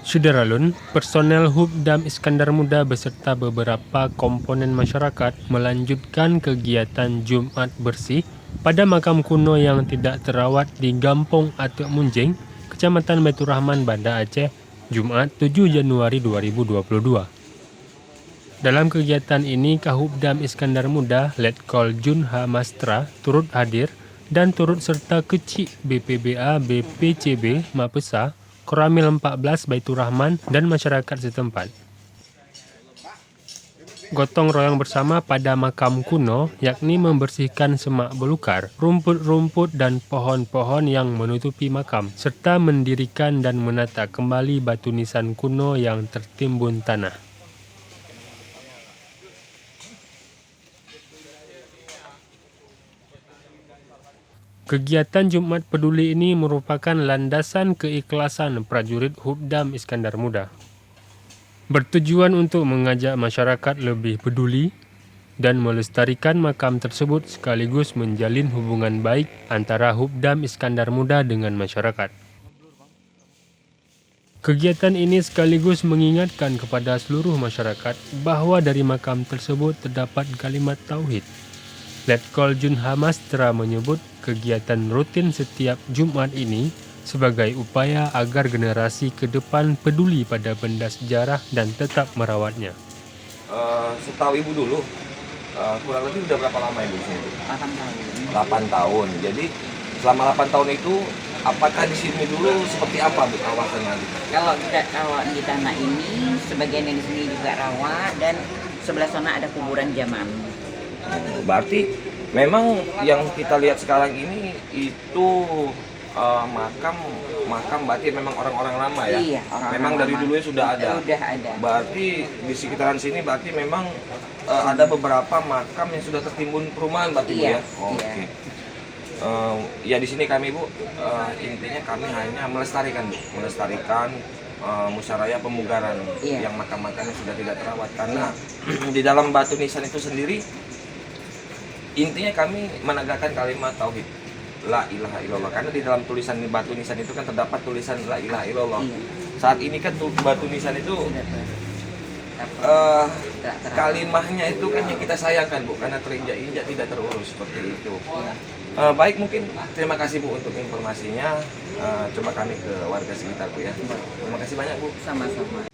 Syederalun, personel Hubdam Iskandar Muda beserta beberapa komponen masyarakat melanjutkan kegiatan Jumat Bersih pada makam kuno yang tidak terawat di Gampong Atek Munjing, Kecamatan Baitur Rahman, Banda Aceh, Jumat 7 Januari 2022. Dalam kegiatan ini, Kahubdam Iskandar Muda, Letkol Junha Mastra, turut hadir dan turut serta Kecik BPBA BPCB Mapesa, Koramil 14 Baitur Rahman, dan masyarakat setempat. Gotong royong bersama pada makam kuno, yakni membersihkan semak belukar, rumput-rumput dan pohon-pohon yang menutupi makam, serta mendirikan dan menata kembali batu nisan kuno yang tertimbun tanah. Kegiatan Jumat Peduli ini merupakan landasan keikhlasan prajurit Hubdam Iskandar Muda. Bertujuan untuk mengajak masyarakat lebih peduli dan melestarikan makam tersebut sekaligus menjalin hubungan baik antara Hubdam Iskandar Muda dengan masyarakat. Kegiatan ini sekaligus mengingatkan kepada seluruh masyarakat bahwa dari makam tersebut terdapat kalimat tauhid. Letkol Junha Mastra menyebut kegiatan rutin setiap Jumat ini sebagai upaya agar generasi ke depan peduli pada benda sejarah dan tetap merawatnya. Setahu Ibu dulu, kurang lebih udah berapa lama Ibu di sini? 8 tahun. 8 tahun. Jadi selama 8 tahun itu, apakah di sini dulu seperti apa Bu kawasannya? Kalau di tanah ini, sebagian yang di sini juga rawa dan sebelah sana ada kuburan zaman. Berarti memang yang kita lihat sekarang ini itu makam berarti memang orang-orang lama ya? Iya, orang-orang memang dari lama. dulunya sudah ada. Sudah ada. Berarti di sekitaran sini berarti memang ada beberapa makam yang sudah tertimbun perumahan berarti Bu Iya, ya? Oke. Ya di sini kami Bu, intinya kami hanya melestarikan musyawarah pemugaran yang makam-makam yang sudah tidak terawat karena di dalam batu nisan itu sendiri intinya kami menegakkan kalimat tauhid la ilaha illallah karena di dalam tulisan batu nisan itu kan terdapat tulisan la ilaha illallah. Saat ini kan batu nisan itu kalimahnya itu kan yang kita sayangkan Bu karena terinjak-injak tidak terurus seperti itu. Baik, mungkin terima kasih Bu untuk informasinya. Coba kami ke warga sekitar Bu ya. Terima kasih banyak Bu. Sama-sama.